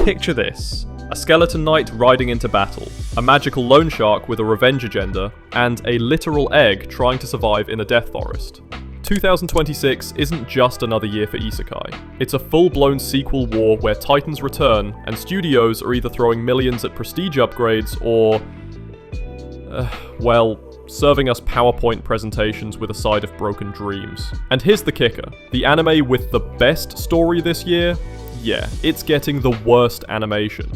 Picture this. A skeleton knight riding into battle, a magical loan shark with a revenge agenda, and a literal egg trying to survive in a death forest. 2026 isn't just another year for Isekai. It's a full-blown sequel war where titans return, and studios are either throwing millions at prestige upgrades or... well, serving us PowerPoint presentations with a side of broken dreams. And here's the kicker. The anime with the best story this year? Yeah, it's getting the worst animation.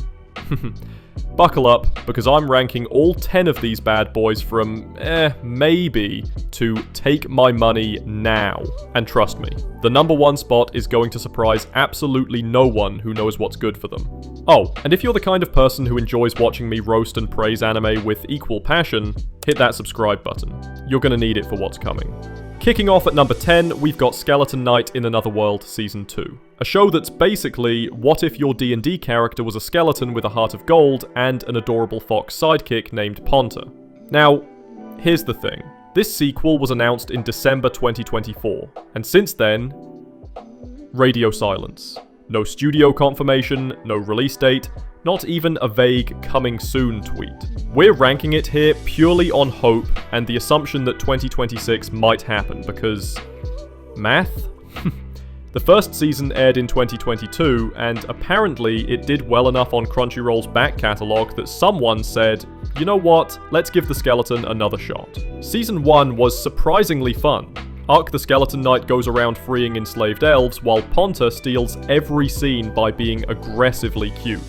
Buckle up, because I'm ranking all 10 of these bad boys from, maybe, to take my money now. And trust me, the number one spot is going to surprise absolutely no one who knows what's good for them. Oh, and if you're the kind of person who enjoys watching me roast and praise anime with equal passion, hit that subscribe button. You're gonna need it for what's coming. Kicking off at number 10, we've got Skeleton Knight in Another World Season 2. A show that's basically, what if your D&D character was a skeleton with a heart of gold and an adorable fox sidekick named Ponta? Now, here's the thing. This sequel was announced in December 2024, and since then, radio silence. No studio confirmation, no release date, not even a vague coming soon tweet. We're ranking it here purely on hope and the assumption that 2026 might happen because... math? The first season aired in 2022 and apparently it did well enough on Crunchyroll's back catalogue that someone said, you know what, let's give the skeleton another shot. Season 1 was surprisingly fun. Arc the Skeleton Knight goes around freeing enslaved elves while Ponta steals every scene by being aggressively cute.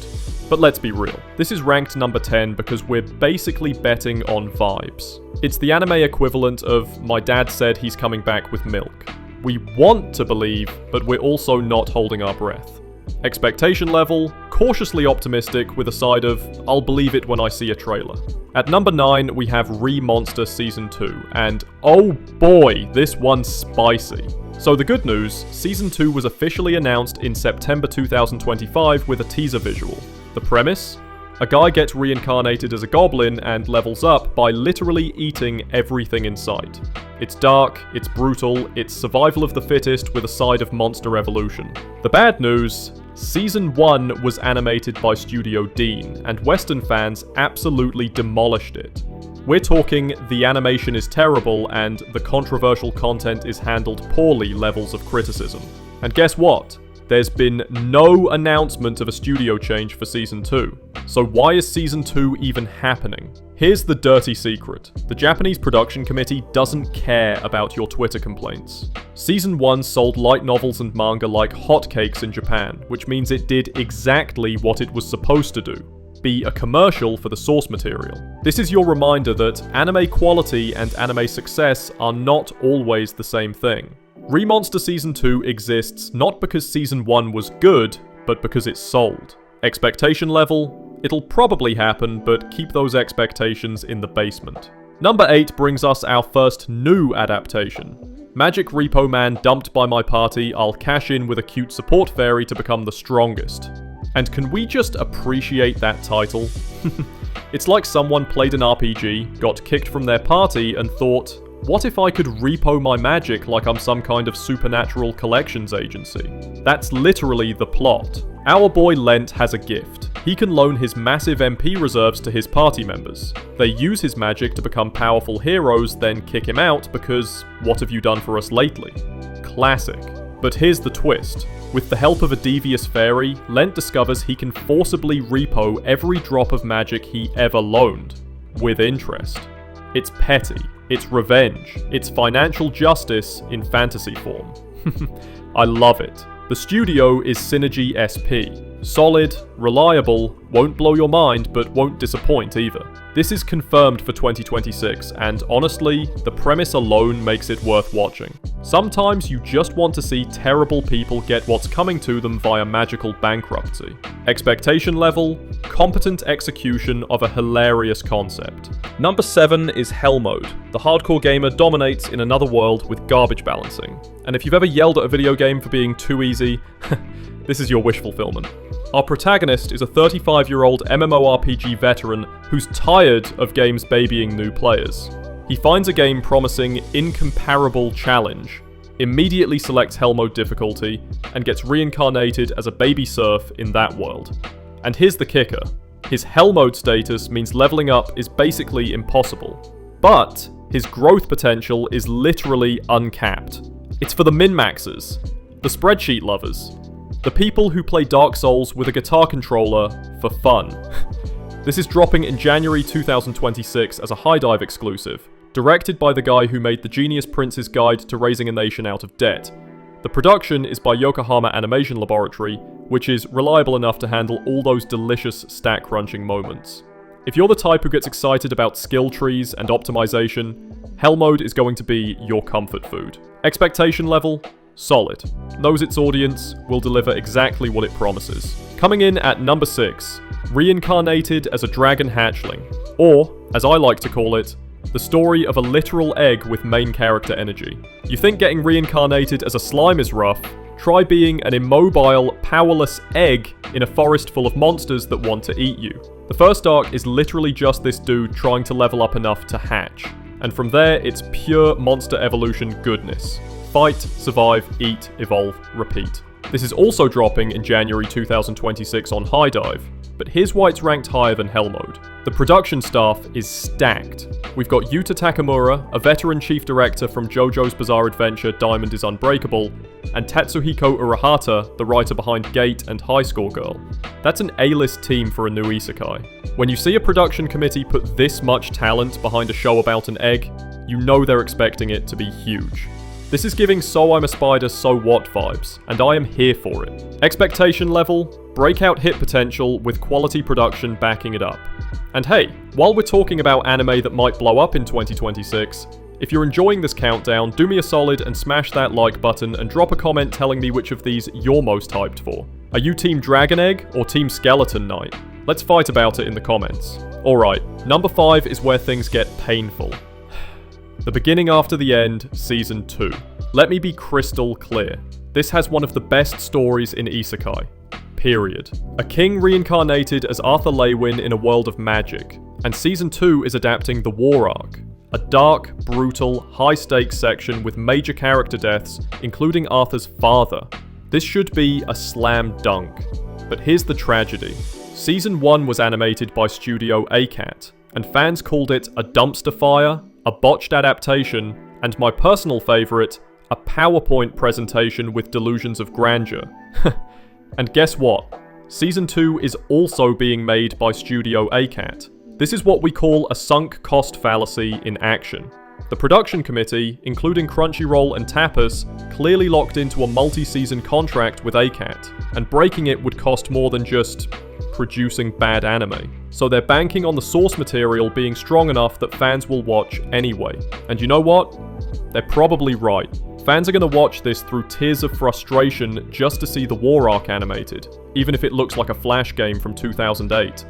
But let's be real, this is ranked number 10 because we're basically betting on vibes. It's the anime equivalent of my dad said he's coming back with milk. We want to believe, but we're also not holding our breath. Expectation level, cautiously optimistic with a side of, I'll believe it when I see a trailer. At number 9, we have Re-Monster Season 2, and oh boy, this one's spicy. So the good news, Season 2 was officially announced in September 2025 with a teaser visual. The premise? A guy gets reincarnated as a goblin and levels up by literally eating everything in sight. It's dark, it's brutal, it's survival of the fittest with a side of monster evolution. The bad news? Season 1 was animated by Studio Dean, and Western fans absolutely demolished it. We're talking the animation is terrible and the controversial content is handled poorly levels of criticism. And guess what? There's been no announcement of a studio change for Season 2. So why is Season 2 even happening? Here's the dirty secret. The Japanese production committee doesn't care about your Twitter complaints. Season 1 sold light novels and manga like hotcakes in Japan, which means it did exactly what it was supposed to do. Be a commercial for the source material. This is your reminder that anime quality and anime success are not always the same thing. Re-Monster Season 2 exists not because Season 1 was good, but because it sold. Expectation level? It'll probably happen, but keep those expectations in the basement. Number 8 brings us our first new adaptation. Magic Repo Man dumped by my party, I'll cash in with a cute support fairy to become the strongest. And can we just appreciate that title? It's like someone played an RPG, got kicked from their party, and thought, what if I could repo my magic like I'm some kind of supernatural collections agency? That's literally the plot. Our boy Lent has a gift. He can loan his massive MP reserves to his party members. They use his magic to become powerful heroes, then kick him out because, what have you done for us lately? Classic. But here's the twist. With the help of a devious fairy, Lent discovers he can forcibly repo every drop of magic he ever loaned. With interest. It's petty. It's revenge. It's financial justice in fantasy form. I love it. The studio is Synergy SP. Solid, reliable, won't blow your mind, but won't disappoint either. This is confirmed for 2026, and honestly, the premise alone makes it worth watching. Sometimes you just want to see terrible people get what's coming to them via magical bankruptcy. Expectation level, competent execution of a hilarious concept. Number 7 is Hell Mode. The hardcore gamer dominates in another world with garbage balancing. And if you've ever yelled at a video game for being too easy, this is your wish fulfillment. Our protagonist is a 35-year-old MMORPG veteran who's tired of games babying new players. He finds a game promising incomparable challenge, immediately selects Hell Mode difficulty, and gets reincarnated as a baby serf in that world. And here's the kicker. His Hell Mode status means leveling up is basically impossible. But his growth potential is literally uncapped. It's for the min-maxers, the spreadsheet lovers, the people who play Dark Souls with a guitar controller for fun. This is dropping in January 2026 as a High Dive exclusive, directed by the guy who made the Genius Prince's Guide to Raising a Nation Out of Debt. The production is by Yokohama Animation Laboratory, which is reliable enough to handle all those delicious stack-crunching moments. If you're the type who gets excited about skill trees and optimization, Hell Mode is going to be your comfort food. Expectation level? Solid. Knows its audience, will deliver exactly what it promises. Coming in at number 6, Reincarnated as a Dragon Hatchling, or, as I like to call it, the story of a literal egg with main character energy. You think getting reincarnated as a slime is rough? Try being an immobile, powerless egg in a forest full of monsters that want to eat you. The first arc is literally just this dude trying to level up enough to hatch. And from there, it's pure monster evolution goodness. Fight, survive, eat, evolve, repeat. This is also dropping in January 2026 on High Dive, but here's why it's ranked higher than Hell Mode. The production staff is stacked. We've got Yuta Takamura, a veteran chief director from JoJo's Bizarre Adventure Diamond is Unbreakable, and Tatsuhiko Urahata, the writer behind Gate and High Score Girl. That's an A-list team for a new isekai. When you see a production committee put this much talent behind a show about an egg, you know they're expecting it to be huge. This is giving So I'm a Spider So What vibes, and I am here for it. Expectation level, breakout hit potential with quality production backing it up. And hey, while we're talking about anime that might blow up in 2026, if you're enjoying this countdown, do me a solid and smash that like button and drop a comment telling me which of these you're most hyped for. Are you Team Dragon Egg or Team Skeleton Knight? Let's fight about it in the comments. Alright, number 5 is where things get painful. The Beginning After the End, Season 2. Let me be crystal clear. This has one of the best stories in isekai. Period. A king reincarnated as Arthur Leywin in a world of magic, and Season 2 is adapting the War Arc. A dark, brutal, high-stakes section with major character deaths, including Arthur's father. This should be a slam dunk. But here's the tragedy. Season 1 was animated by Studio ACAT, and fans called it a dumpster fire, a botched adaptation, and my personal favourite, a PowerPoint presentation with delusions of grandeur. And guess what? Season 2 is also being made by Studio ACAT. This is what we call a sunk cost fallacy in action. The production committee, including Crunchyroll and Tapas, clearly locked into a multi-season contract with ACAT, and breaking it would cost more than just producing bad anime. So they're banking on the source material being strong enough that fans will watch anyway. And you know what? They're probably right. Fans are going to watch this through tears of frustration just to see the War Arc animated, even if it looks like a Flash game from 2008.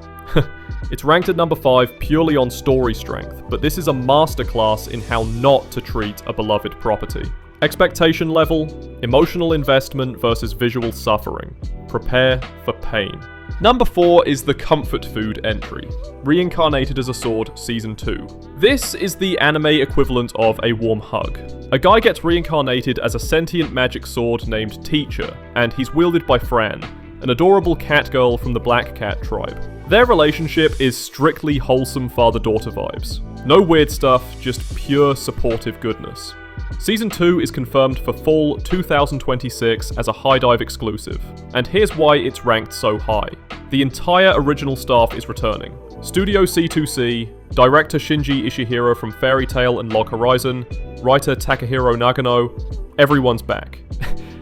It's ranked at number 5 purely on story strength, but this is a masterclass in how not to treat a beloved property. Expectation level, emotional investment versus visual suffering. Prepare for pain. Number 4 is the comfort food entry, Reincarnated as a Sword Season 2. This is the anime equivalent of a warm hug. A guy gets reincarnated as a sentient magic sword named Teacher, and he's wielded by Fran, an adorable cat girl from the Black Cat tribe. Their relationship is strictly wholesome father-daughter vibes. No weird stuff, just pure supportive goodness. Season 2 is confirmed for fall 2026 as a High Dive exclusive, and here's why it's ranked so high. The entire original staff is returning. Studio C2C, director Shinji Ishihiro from Fairy Tail and Log Horizon, writer Takahiro Nagano, everyone's back.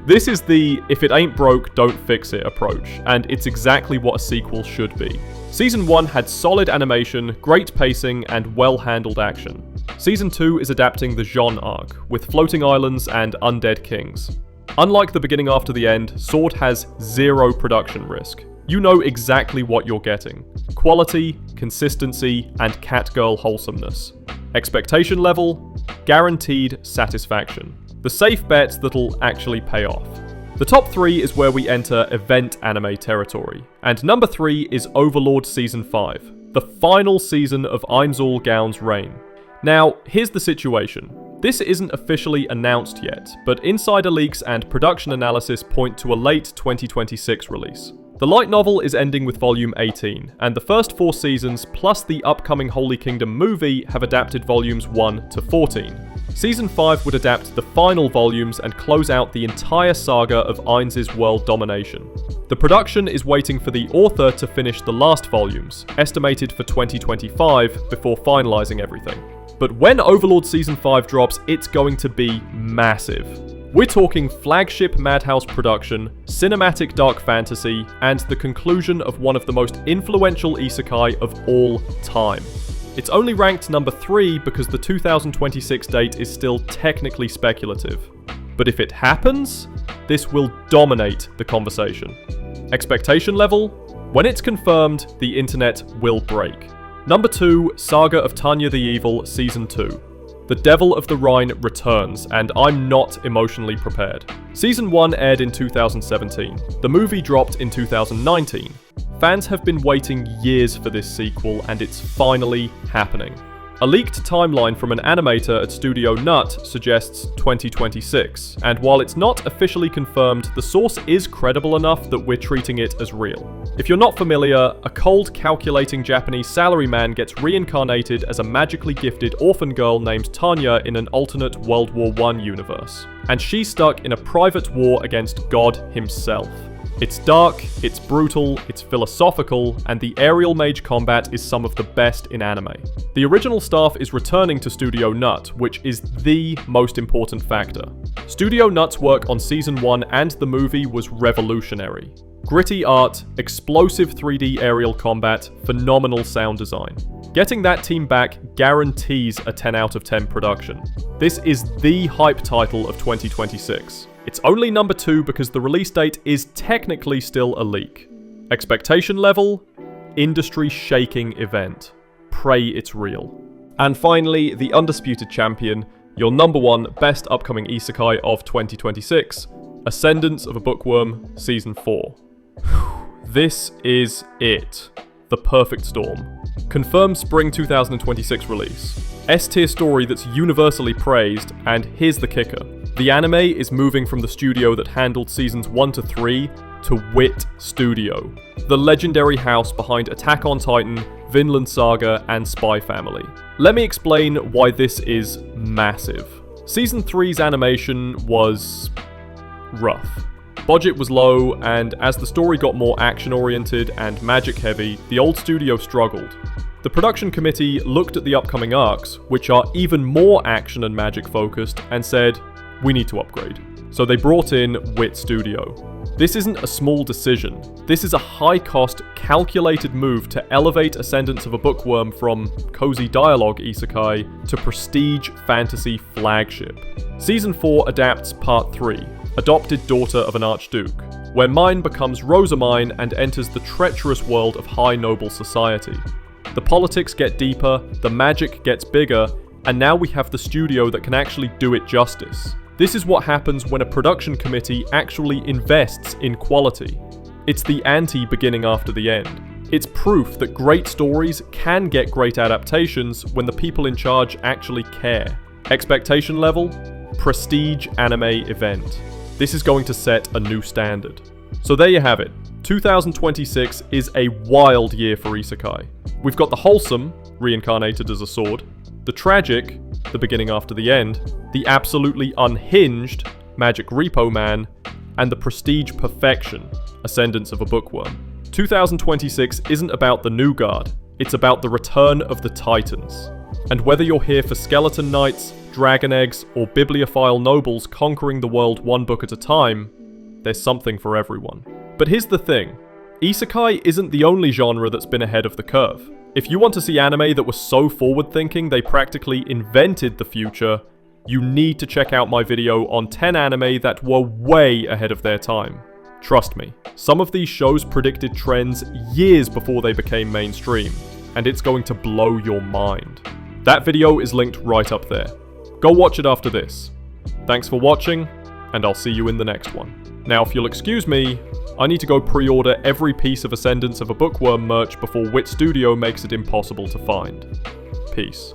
This is the if it ain't broke, don't fix it approach, and it's exactly what a sequel should be. Season 1 had solid animation, great pacing, and well-handled action. Season 2 is adapting the Jean arc, with floating islands and undead kings. Unlike The Beginning After the End, Sword has zero production risk. You know exactly what you're getting. Quality, consistency, and catgirl wholesomeness. Expectation level, guaranteed satisfaction. The safe bets that'll actually pay off. The top 3 is where we enter event anime territory, and number 3 is Overlord Season 5, the final season of Ainzul Gaon's reign. Now, here's the situation. This isn't officially announced yet, but insider leaks and production analysis point to a late 2026 release. The light novel is ending with volume 18, and the first 4 seasons plus the upcoming Holy Kingdom movie have adapted volumes 1 to 14. Season 5 would adapt the final volumes and close out the entire saga of Ainz's world domination. The production is waiting for the author to finish the last volumes, estimated for 2025, before finalizing everything. But when Overlord Season 5 drops, it's going to be massive. We're talking flagship Madhouse production, cinematic dark fantasy, and the conclusion of one of the most influential isekai of all time. It's only ranked number 3 because the 2026 date is still technically speculative. But if it happens, this will dominate the conversation. Expectation level? When it's confirmed, the internet will break. Number 2, Saga of Tanya the Evil Season 2. The Devil of the Rhine returns, and I'm not emotionally prepared. Season 1 aired in 2017. The movie dropped in 2019. Fans have been waiting years for this sequel, and it's finally happening. A leaked timeline from an animator at Studio Nut suggests 2026, and while it's not officially confirmed, the source is credible enough that we're treating it as real. If you're not familiar, a cold, calculating Japanese salaryman gets reincarnated as a magically gifted orphan girl named Tanya in an alternate World War I universe, and she's stuck in a private war against God himself. It's dark, it's brutal, it's philosophical, and the aerial mage combat is some of the best in anime. The original staff is returning to Studio Nut, which is the most important factor. Studio Nut's work on Season 1 and the movie was revolutionary. Gritty art, explosive 3D aerial combat, phenomenal sound design. Getting that team back guarantees a 10 out of 10 production. This is the hype title of 2026. It's only number 2 because the release date is technically still a leak. Expectation level? Industry-shaking event. Pray it's real. And finally, the undisputed champion, your number 1 best upcoming isekai of 2026, Ascendance of a Bookworm, Season 4. This is it. The perfect storm. Confirmed spring 2026 release. S-tier story that's universally praised, and here's the kicker. The anime is moving from the studio that handled seasons 1 to 3 to WIT Studio, the legendary house behind Attack on Titan, Vinland Saga, and Spy Family. Let me explain why this is massive. Season 3's animation was rough. Budget was low, and as the story got more action-oriented and magic-heavy, the old studio struggled. The production committee looked at the upcoming arcs, which are even more action and magic-focused, and said, we need to upgrade. So they brought in WIT Studio. This isn't a small decision. This is a high-cost, calculated move to elevate Ascendance of a Bookworm from cozy dialogue isekai to prestige fantasy flagship. Season 4 adapts Part 3, Adopted Daughter of an Archduke, where Mine becomes Rosamine and enters the treacherous world of high noble society. The politics get deeper, the magic gets bigger, and now we have the studio that can actually do it justice. This is what happens when a production committee actually invests in quality. It's the anti-beginning after the end. It's proof that great stories can get great adaptations when the people in charge actually care. Expectation level? Prestige anime event. This is going to set a new standard. So there you have it. 2026 is a wild year for isekai. We've got the wholesome, Reincarnated as a sword, the tragic, the beginning after the end, the absolutely unhinged, Magic Repo Man, and the prestige perfection, Ascendance of a Bookworm. 2026 isn't about the new guard, it's about the return of the Titans. And whether you're here for skeleton knights, dragon eggs, or bibliophile nobles conquering the world one book at a time, there's something for everyone. But here's the thing, isekai isn't the only genre that's been ahead of the curve. If you want to see anime that was so forward-thinking they practically invented the future, you need to check out my video on 10 anime that were way ahead of their time. Trust me, some of these shows predicted trends years before they became mainstream, and it's going to blow your mind. That video is linked right up there. Go watch it after this. Thanks for watching, and I'll see you in the next one. Now, if you'll excuse me, I need to go pre-order every piece of Ascendance of a Bookworm merch before WIT Studio makes it impossible to find. Peace.